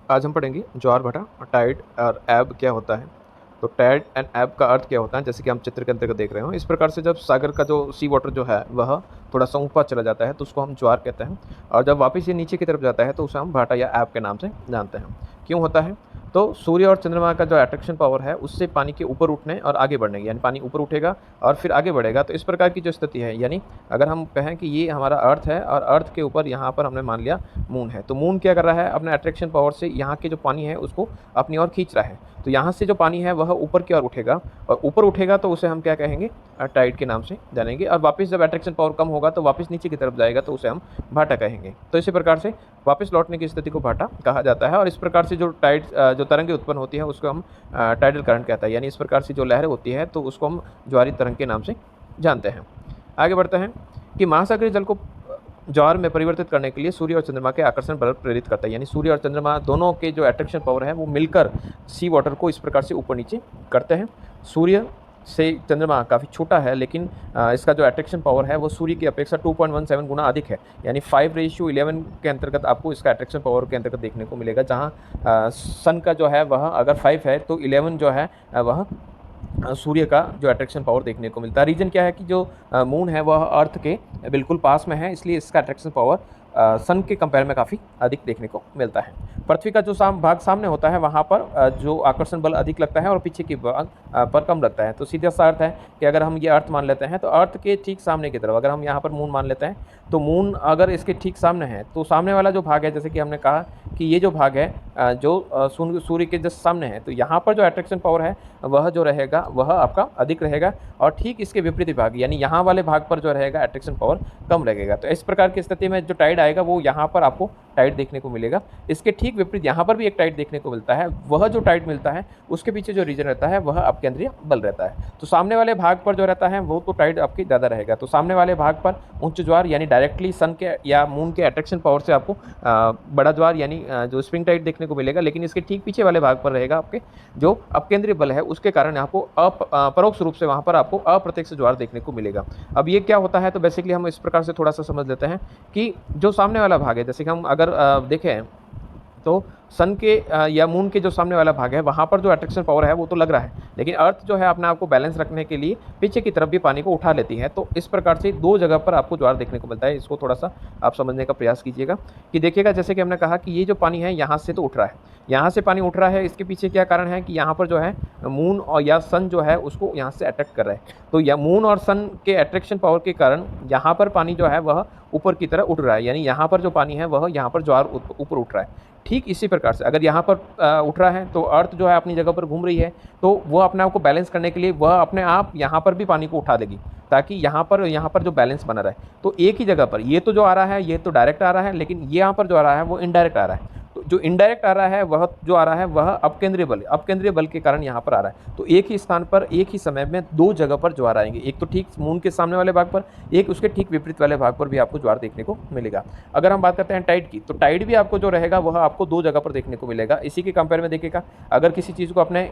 आज हम पढ़ेंगे ज्वार भाटा, टाइड और एब क्या होता है। तो टाइड एंड एब का अर्थ क्या होता है, जैसे कि हम चित्र के अंतर्गत देख रहे हो। इस प्रकार से जब सागर का जो सी वाटर जो है वह थोड़ा सा ऊपर चला जाता है तो उसको हम ज्वार कहते हैं, और जब वापस ये नीचे की तरफ जाता है तो उसे हम भाटा या एब के नाम से जानते हैं। क्यों होता है? तो सूर्य और चंद्रमा का जो अट्रैक्शन पावर है उससे पानी के ऊपर उठने और आगे बढ़ने की, यानी पानी ऊपर उठेगा और फिर आगे बढ़ेगा। तो इस प्रकार की जो स्थिति है, यानी अगर हम कहें कि ये हमारा अर्थ है और अर्थ के ऊपर यहाँ पर हमने मान लिया मून है, तो मून क्या कर रहा है, अपने अट्रैक्शन पावर से यहाँ के जो पानी है उसको अपनी ओर खींच रहा है। तो यहाँ से जो पानी है वह ऊपर की ओर उठेगा, और ऊपर उठेगा तो उसे हम क्या कहेंगे, टाइड के नाम से जानेंगे। और वापस जब अट्रैक्शन पावर कम होगा तो वापस नीचे की तरफ जाएगा तो उसे हम भाटा कहेंगे। तो इसी प्रकार से वापस लौटने की स्थिति को भाटा कहा जाता है। और इस प्रकार से जो टाइड जो तरंगें उत्पन्न होती है उसको हम टाइडल करंट कहता है, यानी इस प्रकार से जो लहरें होती है तो उसको हम ज्वारी तरंग के नाम से जानते हैं। आगे बढ़ते हैं कि महासागरीय जल को ज्वार में परिवर्तित करने के लिए सूर्य और चंद्रमा के आकर्षण बल प्रेरित करता है, यानी सूर्य और चंद्रमा दोनों के जो अट्रैक्शन पावर है वो मिलकर सी वाटर को इस प्रकार से ऊपर नीचे करते हैं। सूर्य से चंद्रमा काफ़ी छोटा है, लेकिन इसका जो अट्रैक्शन पावर है वो सूर्य की अपेक्षा 2.17 गुना अधिक है, यानी 5:11 के अंतर्गत आपको इसका अट्रैक्शन पावर के अंतर्गत देखने को मिलेगा। जहाँ सन का जो है वह अगर 5 है तो 11 जो है वह सूर्य का जो अट्रैक्शन पावर देखने को मिलता है। रीजन क्या है कि जो मून है वह अर्थ के बिल्कुल पास में है, इसलिए इसका अट्रैक्शन पावर सन के कंपेयर में काफ़ी अधिक देखने को मिलता है। पृथ्वी का जो भाग सामने होता है वहाँ पर जो आकर्षण बल अधिक लगता है और पीछे के भाग पर कम लगता है। तो सीधा सा अर्थ है कि अगर हम ये अर्थ मान लेते हैं तो अर्थ के ठीक सामने की तरफ अगर हम यहाँ पर मून मान लेते हैं, तो मून अगर इसके ठीक सामने है तो सामने वाला जो भाग है, जैसे कि हमने कहा कि ये जो भाग है जो सूर्य के जस्ट सामने है, तो यहाँ पर जो अट्रैक्शन पावर है वह जो रहेगा वह आपका अधिक रहेगा, और ठीक इसके विपरीत भाग यानी यहाँ वाले भाग पर जो रहेगा अट्रैक्शन पावर कम लगेगा। तो इस प्रकार की स्थिति में जो टाइड आएगा वो यहाँ पर आपको टाइड देखने को मिलेगा। इसके ठीक विपरीत यहाँ पर भी एक टाइड देखने को मिलता है। वह जो टाइड मिलता है उसके पीछे जो रीजन रहता है वह अपकेंद्रीय बल रहता है। तो सामने वाले भाग पर जो रहता है वो तो टाइड आपकी ज़्यादा रहेगा। तो सामने वाले भाग पर उच्च ज्वार यानी डायरेक्टली सन के या मून के अट्रैक्शन पावर से आपको बड़ा ज्वार यानी जो स्प्रिंग टाइड देखने को मिलेगा। लेकिन इसके ठीक पीछे वाले भाग पर रहेगा आपके जो अपकेंद्रीय बल है, उसके कारण आपको परोक्ष रूप से वहाँ पर आपको अप्रत्यक्ष ज्वार देखने को मिलेगा। अब ये क्या होता है, तो बेसिकली हम इस प्रकार से थोड़ा सा समझ लेते हैं कि जो सामने वाला भाग है, जैसे कि हम अगर देखें तो सन के या मून के जो सामने वाला भाग है वहाँ पर जो अट्रैक्शन पावर है वो तो लग रहा है, लेकिन अर्थ जो है अपने आप को बैलेंस रखने के लिए पीछे की तरफ भी पानी को उठा लेती है। तो इस प्रकार से दो जगह पर आपको ज्वार देखने को मिलता है। इसको थोड़ा सा आप समझने का प्रयास कीजिएगा कि देखिएगा, जैसे कि हमने कहा कि ये जो पानी है यहाँ से तो उठ रहा है, यहाँ से पानी उठ रहा है। इसके पीछे क्या कारण है कि यहाँ पर जो है मून और या सन जो है उसको यहाँ से अट्रैक्ट कर रहा है। तो या मून और सन के अट्रैक्शन पावर के कारण यहाँ पर पानी जो है वह ऊपर की तरह उठ रहा है, यानी यहाँ पर जो पानी है वह यहाँ पर ज्वार ऊपर उठ रहा है। ठीक इसी प्रकार से अगर यहाँ पर उठ रहा है तो अर्थ जो है अपनी जगह पर घूम रही है, तो वह अपने आप को बैलेंस करने के लिए वह अपने आप यहाँ पर भी पानी को उठा देगी, ताकि यहाँ पर जो बैलेंस बना रहे। तो एक ही जगह पर ये तो जो आ रहा है ये तो डायरेक्ट आ रहा है, लेकिन ये यहाँ पर जो आ रहा है वो इनडायरेक्ट आ रहा है। तो जो इनडायरेक्ट आ रहा है वह जो आ रहा है वह अपकेंद्रीय बल के कारण यहाँ पर आ रहा है। तो एक ही स्थान पर एक ही समय में दो जगह पर ज्वार आएंगे, एक तो ठीक मून के सामने वाले भाग पर, एक उसके ठीक विपरीत वाले भाग पर भी आपको ज्वार देखने को मिलेगा। अगर हम बात करते हैं टाइड की, तो टाइड भी आपको जो रहेगा वह आपको दो जगह पर देखने को मिलेगा। इसी के कंपेयर में देखिएगा, अगर किसी चीज़ को अपने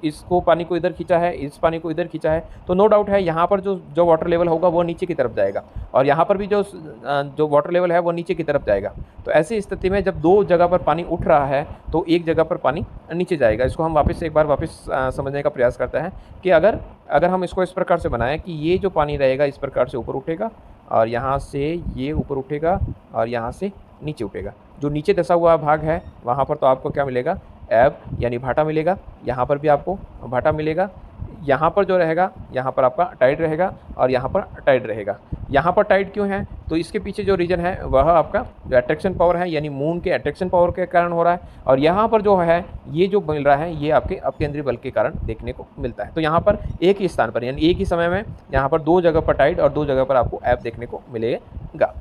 इसको पानी को इधर खींचा है, इस पानी को इधर खींचा है, तो नो डाउट है यहाँ पर जो वाटर लेवल होगा वो नीचे की तरफ जाएगा, और यहाँ पर भी जो वाटर लेवल है वो नीचे की तरफ जाएगा। तो ऐसी स्थिति में जब दो जगह पर पानी उठ रहा है तो एक जगह पर पानी नीचे जाएगा। इसको हम एक बार वापस समझने का प्रयास करते हैं कि अगर हम इसको इस प्रकार से बनाएं कि ये जो पानी रहेगा इस प्रकार से ऊपर उठेगा, और यहाँ से ये ऊपर उठेगा और यहाँ से नीचे उठेगा। जो नीचे दसा हुआ भाग है वहाँ पर तो आपको क्या मिलेगा, एब यानी भाटा मिलेगा। यहाँ पर भी आपको भाटा मिलेगा। यहाँ पर जो रहेगा यहाँ पर आपका टाइड रहेगा और यहाँ पर टाइड रहेगा। यहाँ पर टाइड क्यों है, तो इसके पीछे जो रीजन है वह आपका जो अट्रैक्शन पावर है यानी मून के अट्रैक्शन पावर के कारण हो रहा है, और यहाँ पर जो है ये जो मिल रहा है ये आपके अपकेंद्रीय बल के कारण देखने को मिलता है। तो यहाँ पर एक ही स्थान पर यानी एक ही समय में यहाँ पर दो जगह पर टाइड और दो जगह पर आपको एब देखने को मिलेगा।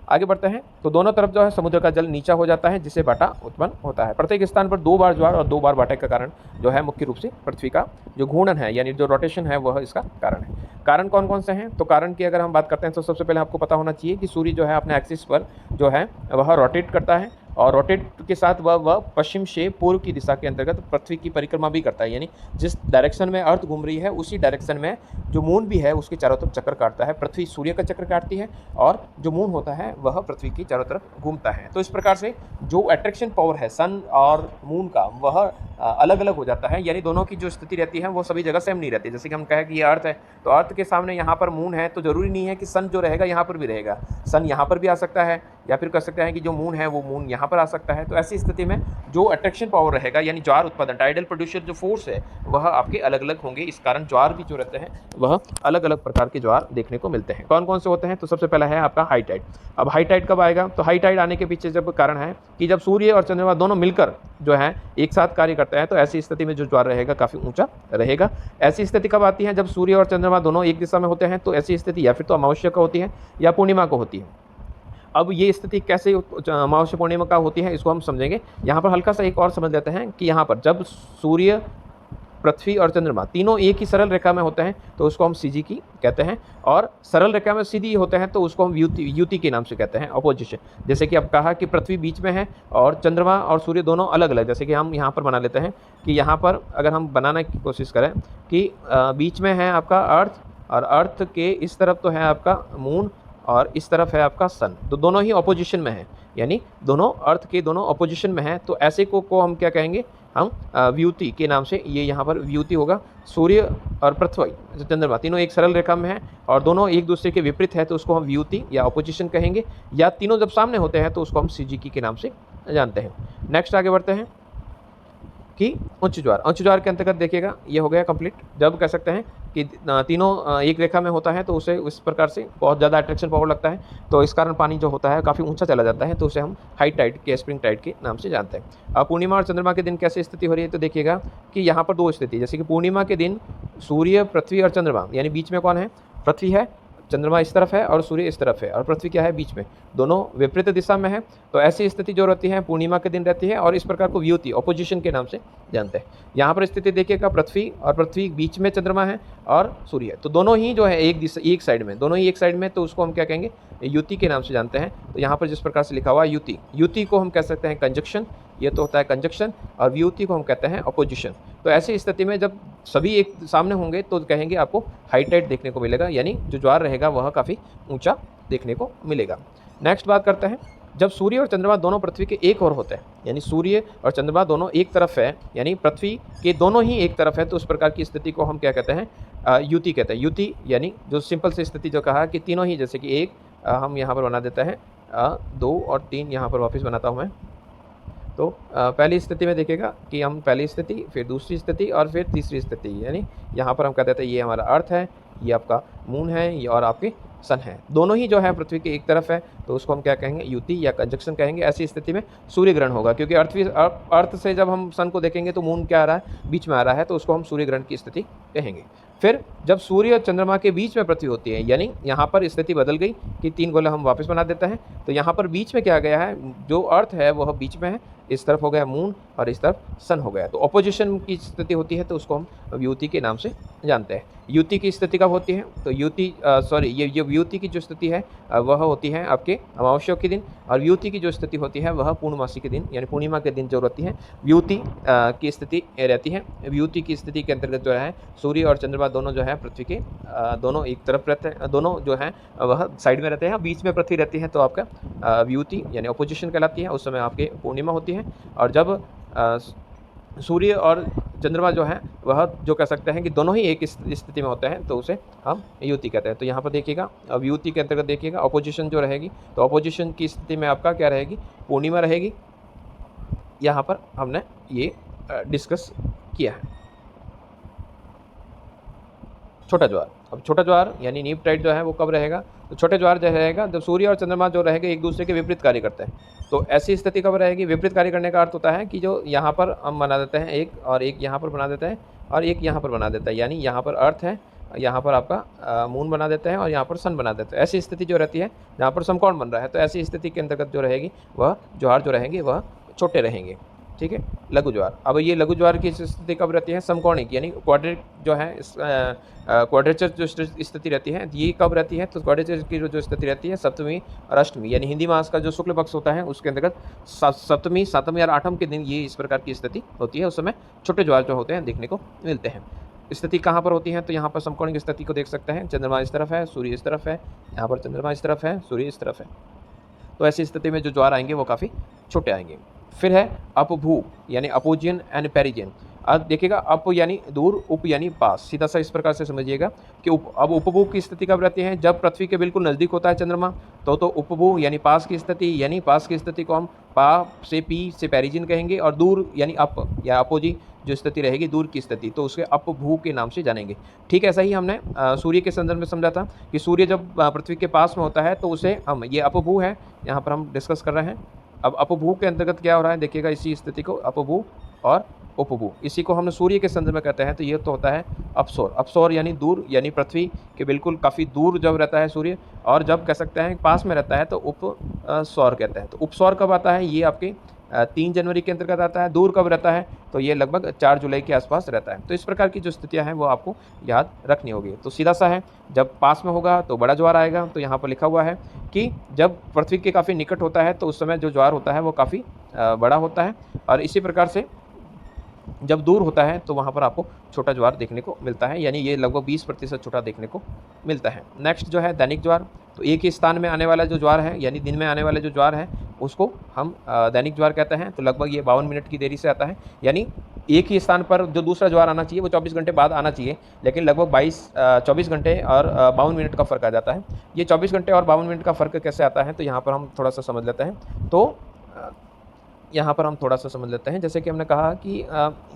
आगे बढ़ते हैं तो दोनों तरफ जो है समुद्र का जल नीचा हो जाता है, जिससे भाटा उत्पन्न होता है। प्रत्येक स्थान पर दो बार ज्वार और दो बार भाटे का कारण जो है मुख्य रूप से पृथ्वी का जो घूर्णन है यानी जो रोटेशन है वह इसका कारण है। कारण कौन कौन से हैं, तो कारण की अगर हम बात करते हैं तो सबसे पहले आपको पता होना चाहिए कि सूर्य जो है अपने एक्सिस पर जो है वह रोटेट करता है, और रोटेट के साथ वह पश्चिम से पूर्व की दिशा के अंतर्गत पृथ्वी की परिक्रमा भी करता है, यानी जिस डायरेक्शन में अर्थ घूम रही है उसी डायरेक्शन में जो मून भी है उसके चारों तरफ चक्कर काटता है। पृथ्वी सूर्य का चक्कर काटती है और जो मून होता है वह पृथ्वी की चारों तरफ घूमता है। तो इस प्रकार से जो अट्रैक्शन पावर है सन और मून का वह अलग अलग हो जाता है, यानी दोनों की जो स्थिति रहती है वो सभी जगह सेम नहीं रहती। जैसे कि हम कहें कि ये अर्थ है तो अर्थ के सामने यहाँ पर मून है, तो ज़रूरी नहीं है कि सन जो रहेगा यहाँ पर भी रहेगा, सन यहाँ पर भी आ सकता है, या फिर कह सकते हैं कि जो मून है वो मून यहाँ पर आ सकता है। तो ऐसी स्थिति में जो अट्रैक्शन पावर रहेगा यानी ज्वार उत्पादन टाइडल प्रोड्यूसर जो फोर्स है वह आपके अलग अलग होंगे। इस कारण ज्वार भी जो रहते हैं वह अलग अलग प्रकार के ज्वार देखने को मिलते हैं। कौन कौन से होते हैं? तो सबसे पहला है आपका हाई टाइड। अब हाई टाइड कब आएगा? तो हाई टाइड आने के पीछे जब कारण है कि जब सूर्य और चंद्रमा दोनों मिलकर जो है एक साथ कार्य करते हैं, तो ऐसी स्थिति में जो ज्वार रहेगा काफ़ी ऊंचा रहेगा। ऐसी स्थिति कब आती है? जब सूर्य और चंद्रमा दोनों एक दिशा में होते हैं, तो ऐसी स्थिति या फिर तो अमावस्या को होती है या पूर्णिमा को होती है। अब ये स्थिति कैसे अमावस्या पूर्णिमा का होती है इसको हम समझेंगे। यहाँ पर हल्का सा एक और समझ लेते हैं कि यहाँ पर जब सूर्य, पृथ्वी और चंद्रमा तीनों एक ही सरल रेखा में होते हैं तो उसको हम सीजी की कहते हैं, और सरल रेखा में सीधी होते हैं तो उसको हम युति के नाम से कहते हैं, अपोजिशन। जैसे कि अब कहा कि पृथ्वी बीच में है और चंद्रमा और सूर्य दोनों अलग अलग। जैसे कि हम यहाँ पर बना लेते हैं कि यहाँ पर अगर हम बनाने की कोशिश करें कि बीच में है आपका अर्थ, और अर्थ के इस तरफ तो है आपका मून और इस तरफ है आपका सन, तो दोनों ही अपोजिशन में है, यानी दोनों अर्थ के दोनों अपोजिशन में है। तो ऐसे को हम क्या कहेंगे? हम व्युति के नाम से, ये यहाँ पर व्युति होगा। सूर्य और पृथ्वी, चंद्रमा तीनों एक सरल रेखा में है और दोनों एक दूसरे के विपरीत है, तो उसको हम व्युति या अपोजिशन कहेंगे। या तीनों जब सामने होते हैं तो उसको हम सीजीकी के नाम से जानते हैं। नेक्स्ट आगे बढ़ते हैं कि उच्च ज्वार। उच्च ज्वार के अंतर्गत देखिएगा ये हो गया कंप्लीट। जब कह सकते हैं कि तीनों एक रेखा में होता है तो उसे इस प्रकार से बहुत ज़्यादा अट्रैक्शन पावर लगता है, तो इस कारण पानी जो होता है काफ़ी ऊंचा चला जाता है, तो उसे हम हाई टाइड के स्प्रिंग टाइड के नाम से जानते हैं। अब पूर्णिमा और चंद्रमा के दिन कैसे स्थिति हो रही है? तो देखिएगा कि यहाँ पर दो स्थिति, जैसे कि पूर्णिमा के दिन सूर्य, पृथ्वी और चंद्रमा, यानी बीच में कौन है? पृथ्वी है, चंद्रमा इस तरफ है और सूर्य इस तरफ है, और पृथ्वी क्या है? बीच में, दोनों विपरीत दिशा में है। तो ऐसी स्थिति जो रहती है पूर्णिमा के दिन रहती है, और इस प्रकार को व्युति अपोजिशन के नाम से जानते हैं। यहाँ पर स्थिति देखिएगा पृथ्वी, और पृथ्वी बीच में चंद्रमा है और सूर्य, तो दोनों ही जो है एक साइड में, दोनों ही एक साइड में, तो उसको हम क्या कहेंगे? युति के नाम से जानते हैं। तो यहाँ पर जिस प्रकार से लिखा हुआ है युति, युति को हम कह सकते हैं कंजक्शन, ये तो होता है कंजक्शन, और व्युति को हम कहते हैं अपोजिशन। तो ऐसी स्थिति में जब सभी एक सामने होंगे तो कहेंगे आपको हाई टाइड देखने को मिलेगा, यानी जो ज्वार रहेगा वह काफ़ी ऊंचा देखने को मिलेगा। नेक्स्ट बात करते हैं, जब सूर्य और चंद्रमा दोनों पृथ्वी के एक ओर होते हैं, यानी सूर्य और चंद्रमा दोनों एक तरफ है, यानी पृथ्वी के दोनों ही एक तरफ है, तो उस प्रकार की स्थिति को हम क्या कहते हैं? युति कहते हैं। युति यानी जो सिंपल सी स्थिति जो कहा कि तीनों ही, जैसे कि एक हम यहाँ पर बना देते हैं, 2 और 3 यहाँ पर वापस बनाता हूँ मैं। तो पहली स्थिति में देखिएगा कि हम पहली स्थिति, फिर दूसरी स्थिति और फिर तीसरी स्थिति, यानी यहाँ पर हम कहते हैं ये हमारा अर्थ है, ये आपका मून है, ये और आपके सन है, दोनों ही जो है पृथ्वी के एक तरफ है, तो उसको हम क्या कहेंगे? युति या कंजक्शन कहेंगे। ऐसी स्थिति में सूर्य ग्रहण होगा, क्योंकि अर्थ से जब हम सन को देखेंगे तो मून क्या आ रहा है? बीच में आ रहा है, तो उसको हम सूर्य ग्रहण की स्थिति कहेंगे। फिर जब सूर्य और चंद्रमा के बीच में पृथ्वी होती है, यानी यहाँ पर स्थिति बदल गई कि 3 गोले हम वापस बना देते हैं, तो यहाँ पर बीच में क्या आ गया है? जो अर्थ है वह बीच में है, इस तरफ हो गया मून और इस तरफ सन हो गया, तो अपोजिशन की स्थिति होती है, तो उसको हम व्युति के नाम से जानते हैं। युति की स्थिति कब होती है? तो ये व्युति की जो स्थिति है वह होती है आपके अमावस्या के दिन, और व्युति की जो स्थिति होती है वह पूर्णमासी के दिन, यानी पूर्णिमा के दिन जो रहती है व्युति की स्थिति रहती है। व्युति की स्थिति के अंतर्गत जो है सूर्य और चंद्रमा दोनों जो है पृथ्वी के दोनों एक तरफ रहते हैं, दोनों जो है वह साइड में रहते हैं, बीच में पृथ्वी रहती है, तो आपका व्युति यानी अपोजिशन कहलाती है। उस समय आपके पूर्णिमा होती है, और जब सूर्य और चंद्रमा जो है वह जो कह सकते हैं कि दोनों ही एक स्थिति में होते हैं, तो उसे हम युति कहते हैं। तो यहाँ पर देखिएगा, अब युति के अंतर्गत देखिएगा अपोजिशन जो रहेगी, तो अपोजिशन की स्थिति में आपका क्या रहेगी? पूर्णिमा रहेगी। यहाँ पर हमने ये डिस्कस किया है। छोटा ज्वार, अब छोटा ज्वार यानी नीप टाइड जो है वो कब रहेगा? तो छोटे ज्वार जो रहेगा जब सूर्य और चंद्रमा जो रहेगा एक दूसरे के विपरीत कार्य करते हैं, तो ऐसी स्थिति कब रहेगी? विपरीत कार्य करने का अर्थ होता है कि जो यहाँ पर हम बना देते हैं एक, और एक यहाँ पर बना देते हैं, और एक यहाँ पर बना देता है, यानी यहाँ पर अर्थ है, यहाँ पर आपका मून बना देते हैं, और यहाँ पर सन बना देते हैं। ऐसी स्थिति जो रहती है जहाँ पर समकोण बन रहा है, तो ऐसी स्थिति के अंतर्गत जो रहेगी वह ज्वार जो रहेंगे वह छोटे रहेंगे। ठीक है, लघु ज्वार। अब ये लघु ज्वार की स्थिति कब रहती है? समकोणिक यानी क्वाड्रेटिक जो है क्वाड्रेचर जो स्थिति रहती है ये कब रहती है? तो क्वाड्रेचर की जो स्थिति रहती है सप्तमी और अष्टमी यानी हिंदी मास का जो शुक्ल पक्ष होता है उसके अंतर्गत सप्तमी, सातवें और आठम के दिन ये इस प्रकार की स्थिति होती है। उस समय छोटे ज्वार जो होते हैं देखने को मिलते हैं। स्थिति कहाँ पर होती है? तो यहाँ पर समकोणिक स्थिति को देख सकते हैं। चंद्रमा इस तरफ है, सूर्य इस तरफ है, यहाँ पर चंद्रमा इस तरफ है, सूर्य इस तरफ है। तो ऐसी स्थिति में जो ज्वार आएंगे वो काफ़ी छोटे आएंगे। फिर है अपभू यानी अपोजियन एंड पेरिजियन। अब देखिएगा अप यानी दूर, उप यानी पास, सीधा सा इस प्रकार से समझिएगा कि अब उपभू की स्थिति कब रहती है? जब पृथ्वी के बिल्कुल नज़दीक होता है चंद्रमा तो उपभू यानी पास की स्थिति, यानी पास की स्थिति को हम पा से पी से पेरिजियन कहेंगे, और दूर यानी अप या अपोजी जो स्थिति रहेगी दूर की स्थिति तो उसके अपभू के नाम से जानेंगे। ठीक ऐसा ही हमने सूर्य के संदर्भ में समझा था कि सूर्य जब पृथ्वी के पास में होता है तो उसे हम ये अपभू है, यहाँ पर हम डिस्कस कर रहे हैं। अब अपभू के अंतर्गत क्या हो रहा है देखिएगा, इसी स्थिति को अपभू और उपभू, इसी को हम सूर्य के संदर्भ में कहते हैं। तो ये तो होता है अपसौर। अपसौर यानी दूर, यानी पृथ्वी के बिल्कुल काफ़ी दूर जब रहता है सूर्य, और जब कह सकते हैं पास में रहता है तो उपसौर कहते हैं। तो उपसौर कब आता है? ये आपके 3 जनवरी के अंतर्गत आता है। दूर कब रहता है? तो ये लगभग 4 जुलाई के आसपास रहता है। तो इस प्रकार की जो स्थितियां हैं वो आपको याद रखनी होगी। तो सीधा सा है, जब पास में होगा तो बड़ा ज्वार आएगा। तो यहाँ पर लिखा हुआ है कि जब पृथ्वी के काफ़ी निकट होता है तो उस समय जो ज्वार होता है वो काफ़ी बड़ा होता है, और इसी प्रकार से जब दूर होता है तो वहाँ पर आपको छोटा ज्वार देखने को मिलता है, यानी ये लगभग 20% छोटा देखने को मिलता है। नेक्स्ट जो है दैनिक ज्वार। तो एक ही स्थान में आने वाला जो ज्वार है, यानी दिन में आने वाले जो ज्वार है उसको हम दैनिक ज्वार कहते हैं। तो लगभग ये 52 मिनट की देरी से आता है, यानी एक ही स्थान पर जो दूसरा ज्वार आना चाहिए वो 24 घंटे बाद आना चाहिए, लेकिन लगभग 24 घंटे और 52 मिनट का फ़र्क आ जाता है। ये 24 घंटे और 52 मिनट का फ़र्क कैसे आता है? तो यहाँ पर हम थोड़ा सा समझ लेते हैं। तो यहाँ पर हम थोड़ा सा समझ लेते हैं। जैसे कि हमने कहा कि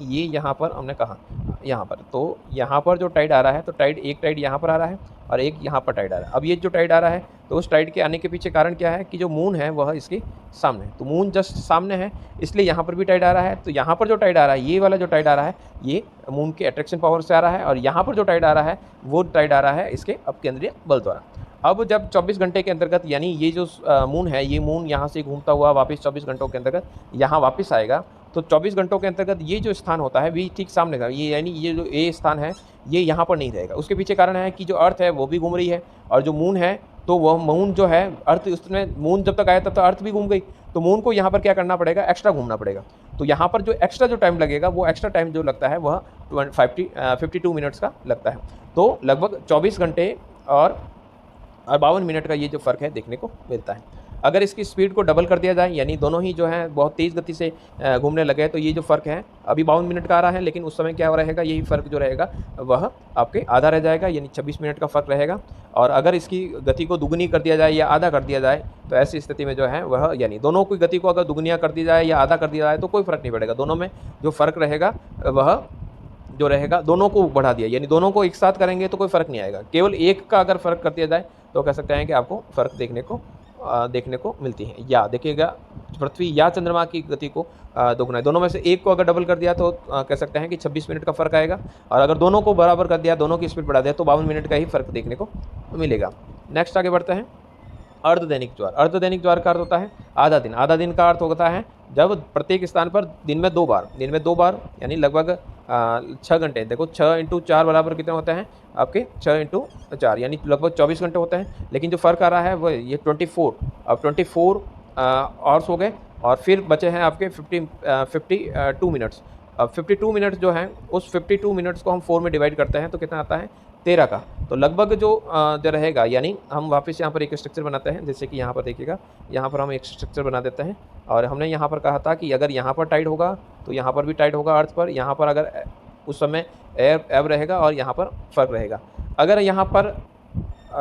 ये यहाँ पर हमने कहा यहाँ पर, तो यहाँ पर जो टाइड आ रहा है तो एक टाइड यहाँ पर आ रहा है और एक यहाँ पर टाइड आ रहा है। अब ये जो टाइड आ रहा है तो उस टाइड के आने के पीछे कारण क्या है कि जो मून है वह इसके सामने है। तो मून जस्ट सामने है, इसलिए यहाँ पर भी टाइड आ रहा है। तो यहाँ पर जो टाइड आ रहा है, ये वाला जो टाइड आ रहा है, ये मून के अट्रैक्शन पावर से आ रहा है, और यहाँ पर जो टाइड आ रहा है वो टाइड आ रहा है इसके अपकेंद्रीय बल द्वारा। अब जब 24 घंटे के अंतर्गत, यानी ये जो मून है, ये मून यहाँ से घूमता हुआ वापस 24 घंटों के अंतर्गत यहाँ वापस आएगा। तो 24 घंटों के अंतर्गत ये जो स्थान होता है भी ठीक सामने का, ये यानी ये जो ए स्थान है ये यहाँ पर नहीं रहेगा। उसके पीछे कारण है कि जो अर्थ है वो भी घूम रही है, और जो मून है तो वह मून जो है अर्थ, उसमें मून जब तक आया तब तक अर्थ भी घूम गई। तो मून को यहाँ पर क्या करना पड़ेगा? एक्स्ट्रा घूमना पड़ेगा। तो यहाँ पर जो एक्स्ट्रा जो टाइम लगेगा वो एक्स्ट्रा टाइम जो लगता है वह 52 मिनट्स का लगता है। तो लगभग 24 घंटे और 52 मिनट का ये जो फ़र्क है देखने को मिलता है। अगर इसकी स्पीड को डबल कर दिया जाए, यानी दोनों ही जो है बहुत तेज़ गति से घूमने लगे, तो ये जो फ़र्क है अभी 52 मिनट का आ रहा है, लेकिन उस समय क्या रहेगा, यही फ़र्क जो रहेगा वह आपके आधा रह जाएगा, यानी 26 मिनट का फ़र्क रहेगा। और अगर इसकी गति को दुगनी कर दिया जाए या आधा कर दिया जाए तो ऐसी स्थिति में जो है वह, यानी दोनों की गति को अगर दुगनिया कर दी जाए या आधा कर दिया जाए तो कोई फ़र्क नहीं पड़ेगा। दोनों में जो फ़र्क रहेगा वह जो रहेगा, दोनों को बढ़ा दिया, यानी दोनों को एक साथ करेंगे तो कोई फ़र्क नहीं आएगा। केवल एक का अगर फ़र्क कर दिया जाए तो कह सकते हैं कि आपको फ़र्क देखने को मिलती है। या देखिएगा पृथ्वी या चंद्रमा की गति को दोगुना है, दोनों में से एक को अगर डबल कर दिया तो कह सकते हैं कि 26 मिनट का फ़र्क आएगा, और अगर दोनों को बराबर कर दिया, दोनों की स्पीड बढ़ा दिया तो 52 मिनट का ही फ़र्क देखने को मिलेगा। नेक्स्ट आगे बढ़ते हैं। अर्धदैनिक ज्वार। अर्धदैनिक ज्वार का अर्थ होता है आधा दिन। आधा दिन का अर्थ होता है जब प्रत्येक स्थान पर दिन में दो बार यानी लगभग 6 घंटे। देखो 6 × 4 बराबर कितने होते हैं आपके? 6 × 4 यानी लगभग 24 घंटे होते हैं। लेकिन जो फ़र्क आ रहा है वो ये 24, अब 24 आवर्स हो गए, और फिर बचे हैं आपके 52 मिनट्स। अब 52 मिनट्स जो हैं उस 52 मिनट्स को हम 4 में डिवाइड करते हैं तो कितना आता है? 13 का। तो लगभग जो रहेगा, यानी हम वापस यहाँ पर एक स्ट्रक्चर बनाते हैं। जैसे कि यहाँ पर देखिएगा, यहाँ पर हम एक स्ट्रक्चर बना देते हैं, और हमने यहाँ पर कहा था कि अगर यहाँ पर टाइड होगा तो यहाँ पर भी टाइड होगा अर्थ पर। यहाँ पर अगर उस समय एब रहेगा और यहाँ पर फ़र्क रहेगा। अगर यहाँ पर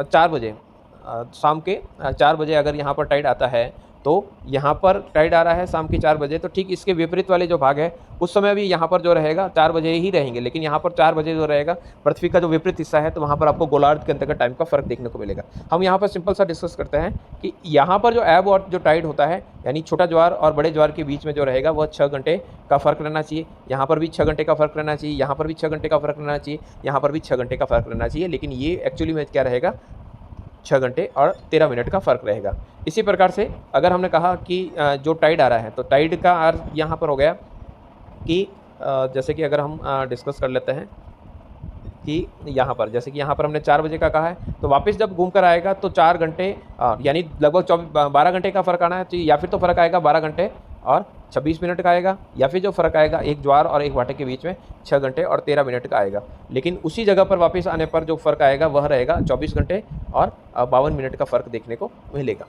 4 बजे शाम के 4 बजे अगर यहाँ पर टाइड आता है तो यहाँ पर टाइड आ रहा है शाम के 4 बजे, तो ठीक इसके विपरीत वाले जो भाग है उस समय भी यहाँ पर जो रहेगा 4 बजे ही रहेंगे, लेकिन यहाँ पर 4 बजे जो रहेगा पृथ्वी का जो विपरीत हिस्सा है तो वहाँ पर आपको गोलार्ध के अंतर्गत टाइम का फ़र्क देखने को मिलेगा। हम यहाँ पर सिंपल सा डिस्कस करते हैं कि यहाँ पर जो एब और जो टाइड होता है, यानी छोटा ज्वार और बड़े ज्वार के बीच में जो रहेगा वह 6 घंटे का फ़र्क रहना चाहिए। यहाँ पर भी 6 घंटे का फ़र्क रहना चाहिए, यहाँ पर भी 6 घंटे का फ़र्क रहना चाहिए, यहाँ पर भी 6 घंटे का फ़र्क रहना चाहिए। लेकिन ये एक्चुअली में क्या रहेगा, 6 घंटे और 13 मिनट का फ़र्क रहेगा। इसी प्रकार से अगर हमने कहा कि जो टाइड आ रहा है, तो टाइड का अर्थ यहाँ पर हो गया कि जैसे कि अगर हम डिस्कस कर लेते हैं कि यहाँ पर जैसे कि यहाँ पर हमने 4 बजे का कहा है, तो वापस जब घूम कर आएगा तो 4 घंटे यानी लगभग 12 घंटे का फ़र्क आना चाहिए, या फिर तो फ़र्क आएगा 12 घंटे और 26 मिनट का आएगा, या फिर जो फ़र्क आएगा एक ज्वार और एक भाटे के बीच में 6 घंटे और 13 मिनट का आएगा। लेकिन उसी जगह पर वापस आने पर जो फ़र्क आएगा वह रहेगा 24 घंटे और 52 मिनट का फ़र्क देखने को मिलेगा।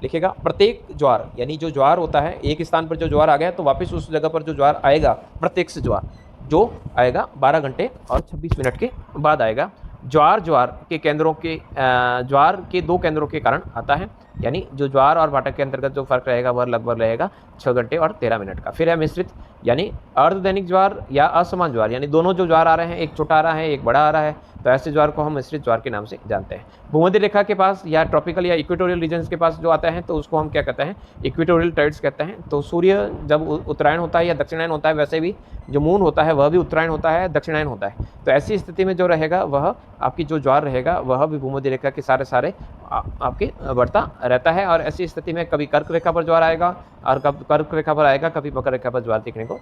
लिखिएगा प्रत्येक ज्वार, यानी जो ज्वार होता है एक स्थान पर जो ज्वार आ गया तो वापस उस जगह पर जो ज्वार आएगा, प्रत्येक से ज्वार जो आएगा 12 घंटे और 26 मिनट के बाद आएगा। ज्वार के 2 केंद्रों के कारण आता है, यानी जो ज्वार और भाटा के अंतर्गत जो फर्क रहेगा वह लगभग रहेगा 6 घंटे और 13 मिनट का। फिर है मिश्रित, यानी अर्धदैनिक ज्वार या असमान ज्वार, यानी दोनों जो ज्वार आ रहे हैं, एक छोटा आ रहा है एक बड़ा आ रहा है, तो ऐसे ज्वार को हम मिश्रित ज्वार के नाम से जानते हैं। भूमध्य रेखा के पास या ट्रॉपिकल या इक्वेटोरियल रीजन्स के पास जो आता है तो उसको हम क्या कहते हैं, इक्वेटोरियल टाइड्स कहते हैं। तो सूर्य जब उत्तरायण होता है या दक्षिणायन होता है, वैसे भी जो मून होता है वह भी उत्तरायण होता है, दक्षिणायन होता है। तो ऐसी स्थिति में जो रहेगा वह आपकी जो ज्वार रहेगा वह भी भूमध्य रेखा के सारे आपके बढ़ता रहता है। और ऐसी स्थिति में कभी कर्क रेखा पर ज्वार आएगा और कब कर्क रेखा पर आएगा, कभी मकर रेखा पर ज्वार देखने को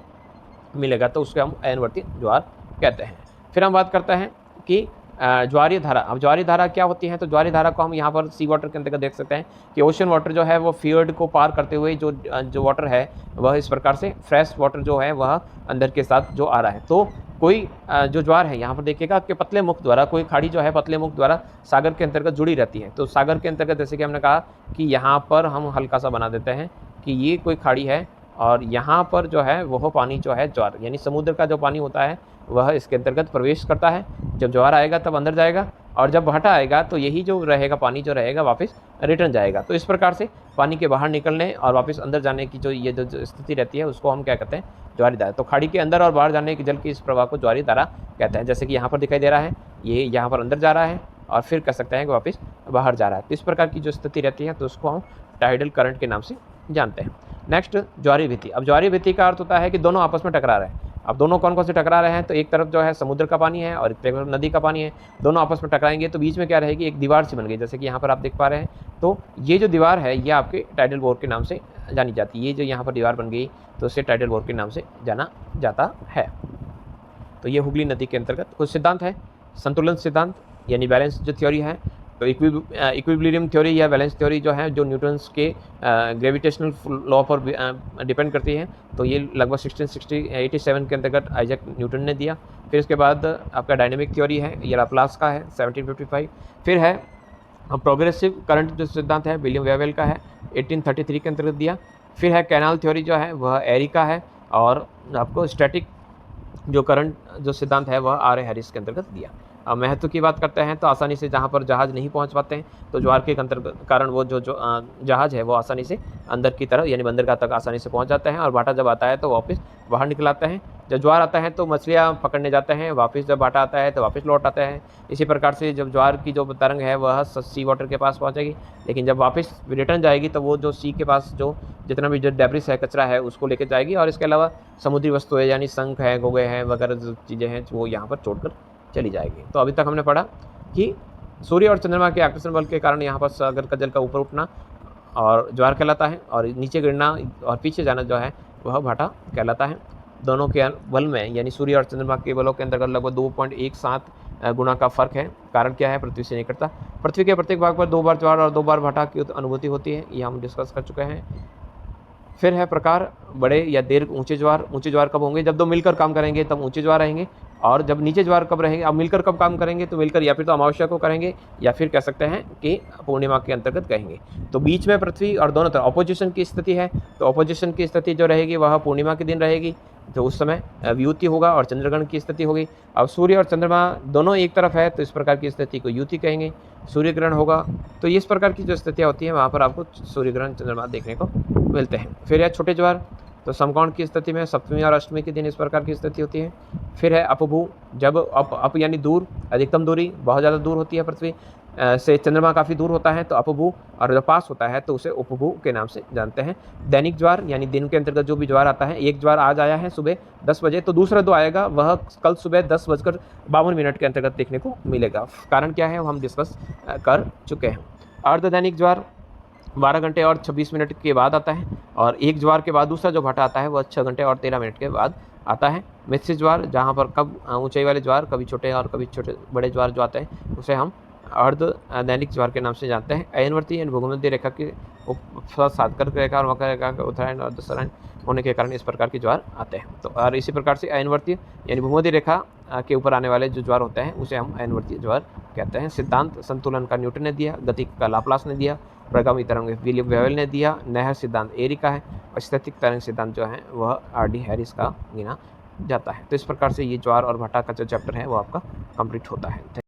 मिलेगा, तो उसको हम अयनवर्ती ज्वार कहते हैं। फिर हम बात करते हैं कि ज्वारीय धारा। अब ज्वारीय धारा क्या होती है, तो ज्वारीय धारा को हम यहाँ पर सी वाटर के अंतर्गत देख सकते हैं कि ओशन वाटर जो है वो फियर्ड को पार करते हुए जो वाटर है वह इस प्रकार से फ्रेश वाटर जो है वह अंदर के साथ जो आ रहा है। तो कोई जो ज्वार है यहाँ पर देखिएगा कि पतले मुख द्वारा, कोई खाड़ी जो है पतले मुख द्वारा सागर के अंतर्गत जुड़ी रहती है। तो सागर के अंतर्गत जैसे कि हमने कहा कि यहाँ पर हम हल्का सा बना देते हैं कि ये कोई खाड़ी है और यहाँ पर जो है वह पानी जो है ज्वार, यानी समुद्र का जो पानी होता है वह इसके अंतर्गत प्रवेश करता है। जब ज्वार आएगा तब अंदर जाएगा और जब भाटा आएगा तो यही जो रहेगा पानी जो रहेगा वापस रिटर्न जाएगा। तो इस प्रकार से पानी के बाहर निकलने और वापस अंदर जाने की जो स्थिति रहती है उसको हम क्या कहते हैं, ज्वारीय धारा। तो खाड़ी के अंदर और बाहर जाने की जल की इस प्रवाह को ज्वारीय धारा कहते हैं। जैसे कि यहाँ पर दिखाई दे रहा है, ये यहाँ पर अंदर जा रहा है और फिर कह सकते हैं कि वापस बाहर जा रहा है। तो इस प्रकार की जो स्थिति रहती है तो उसको हम टाइडल करंट के नाम से जानते हैं। नेक्स्ट ज्वारीय भीति। अब ज्वारीय भीति का अर्थ होता है कि दोनों आपस में टकरा रहे हैं। अब दोनों कौन कौन से टकरा रहे हैं, तो एक तरफ जो है समुद्र का पानी है और एक तरफ नदी का पानी है, दोनों आपस में टकराएंगे तो बीच में क्या रहेगी, एक दीवार सी बन गई, जैसे कि यहाँ पर आप देख पा रहे हैं। तो ये जो दीवार है ये आपके टाइडल बोर के नाम से जानी जाती है। ये जो यहाँ पर दीवार बन गई तो उसे टाइडल बोर के नाम से जाना जाता है। तो ये हुगली नदी के अंतर्गत कुछ सिद्धांत है। संतुलन सिद्धांत यानी बैलेंस जो थ्योरी है, तो इक्विलिब्रियम थ्योरी या बैलेंस थ्योरी जो है जो न्यूटन्स के ग्रेविटेशनल लॉ पर डिपेंड करती है। तो ये लगभग 1687 के अंतर्गत आइजैक न्यूटन ने दिया। फिर इसके बाद आपका डायनेमिक थ्योरी है, ये लाप्लास का है 1755। फिर है प्रोग्रेसिव करंट जो सिद्धांत है विलियम वेवेल का है 1833 के अंतर्गत दिया। फिर है कैनाल थ्योरी जो है वह एरी का है, और आपको स्टैटिक जो करंट जो सिद्धांत है वह आर ए हैरिस के अंतर्गत दिया। अब महत्व की बात करते हैं तो आसानी से जहाँ पर जहाज़ नहीं पहुँच पाते हैं तो ज्वार के कारण वो जो जहाज़ है वो आसानी से अंदर की तरफ यानी बंदरगाह तक आसानी से पहुँच जाते हैं, और भाटा जब आता है तो वापस बाहर निकल आते हैं। जब ज्वार आता है तो मछलियाँ पकड़ने जाते हैं, वापस जब भाटा आता है तो वापस लौट आते हैं। इसी प्रकार से जब ज्वार की जो तरंग है वह सी वाटर के पास पहुँचेगी, लेकिन जब वापस रिटर्न जाएगी तो वो जो सी के पास जो जितना भी जो डेब्रिस है, कचरा है, उसको लेकर जाएगी। और इसके अलावा समुद्री वस्तुएं यानी शंख है, गोगे हैं वगैरह जो चीज़ें हैं वो यहाँ पर छोड़कर चली जाएगी। तो अभी तक हमने पढ़ा कि सूर्य और चंद्रमा के आकर्षण बल के कारण यहाँ पर सागर का जल का ऊपर उठना और ज्वार कहलाता है, और नीचे गिरना और पीछे जाना जो है वह भाटा कहलाता है। दोनों के बल में यानी सूर्य और चंद्रमा के बलों के अंतर्गत लगभग 2.17 गुना का फर्क है। कारण क्या है, पृथ्वी से निकटता। पृथ्वी के प्रत्येक भाग पर 2 बार ज्वार और 2 बार भाटा की अनुभूति होती है, ये हम डिस्कस कर चुके हैं। फिर है प्रकार बड़े या दीर्घ ऊंचे ज्वार। ऊंचे ज्वार कब होंगे, जब दो मिलकर काम करेंगे तब ऊंचे ज्वार रहेंगे, और जब नीचे ज्वार कब रहेंगे, अब मिलकर कब काम करेंगे तो मिलकर या फिर तो अमावस्या को करेंगे या फिर कह सकते हैं कि पूर्णिमा के अंतर्गत कहेंगे। तो बीच में पृथ्वी और दोनों तरफ ऑपोजिशन की स्थिति है, तो ऑपोजिशन की स्थिति जो रहेगी वह पूर्णिमा के दिन रहेगी, तो उस समय व्युति होगा और चंद्रग्रहण की स्थिति होगी। अब सूर्य और चंद्रमा दोनों एक तरफ है तो इस प्रकार की स्थिति को युति कहेंगे। सूर्य ग्रहण होगा तो इस प्रकार की जो स्थितियाँ होती हैं वहाँ पर आपको सूर्य ग्रहण चंद्रमा देखने को मिलते हैं। फिर है छोटे ज्वार, तो समकोण की स्थिति में सप्तमी और अष्टमी के दिन इस प्रकार की स्थिति होती है। फिर है अपभू, जब अप यानी दूर, अधिकतम दूरी बहुत ज़्यादा दूर होती है पृथ्वी से चंद्रमा काफ़ी दूर होता है तो अपभू, और जो पास होता है तो उसे उपभू के नाम से जानते हैं। दैनिक ज्वार यानी दिन के अंतर्गत जो भी ज्वार आता है, एक ज्वार आज आया है सुबह 10 बजे, तो दूसरा जो आएगा वह कल सुबह 10:52 के अंतर्गत देखने को मिलेगा। कारण क्या है वो हम डिस्कस कर चुके हैं। अर्धदैनिक ज्वार 12 घंटे और 26 मिनट के बाद आता है, और एक ज्वार के बाद दूसरा जो भाटा आता है वह 6 घंटे और 13 मिनट के बाद आता है। मिश्रित ज्वार, जहाँ पर कब ऊंचाई वाले ज्वार, कभी छोटे और कभी छोटे बड़े ज्वार जो आते हैं उसे हम अर्ध दैनिक ज्वार के नाम से जानते हैं। अयनवर्ती यानी भूमध्य रेखा की साधकर रेखा और मकर रेखा का उत्तरायण और दक्षिणायन होने के कारण इस प्रकार के ज्वार आते हैं। तो और इसी प्रकार से अयनवर्तीय यानी भूमध्य रेखा के ऊपर आने वाले जो ज्वार होते हैं उसे हम अयनवर्तीय ज्वार कहते हैं। सिद्धांत संतुलन का न्यूटन ने दिया, गति का लाप्लास ने दिया, प्रगामी तरंग विलियम वेवल ने दिया, नहर सिद्धांत एरी का है, और स्थैतिक तरंग सिद्धांत जो है वह आर.डी. हैरिस का गिना जाता है। तो इस प्रकार से ये ज्वार और भाटा का जो चैप्टर है वो आपका कंप्लीट होता है।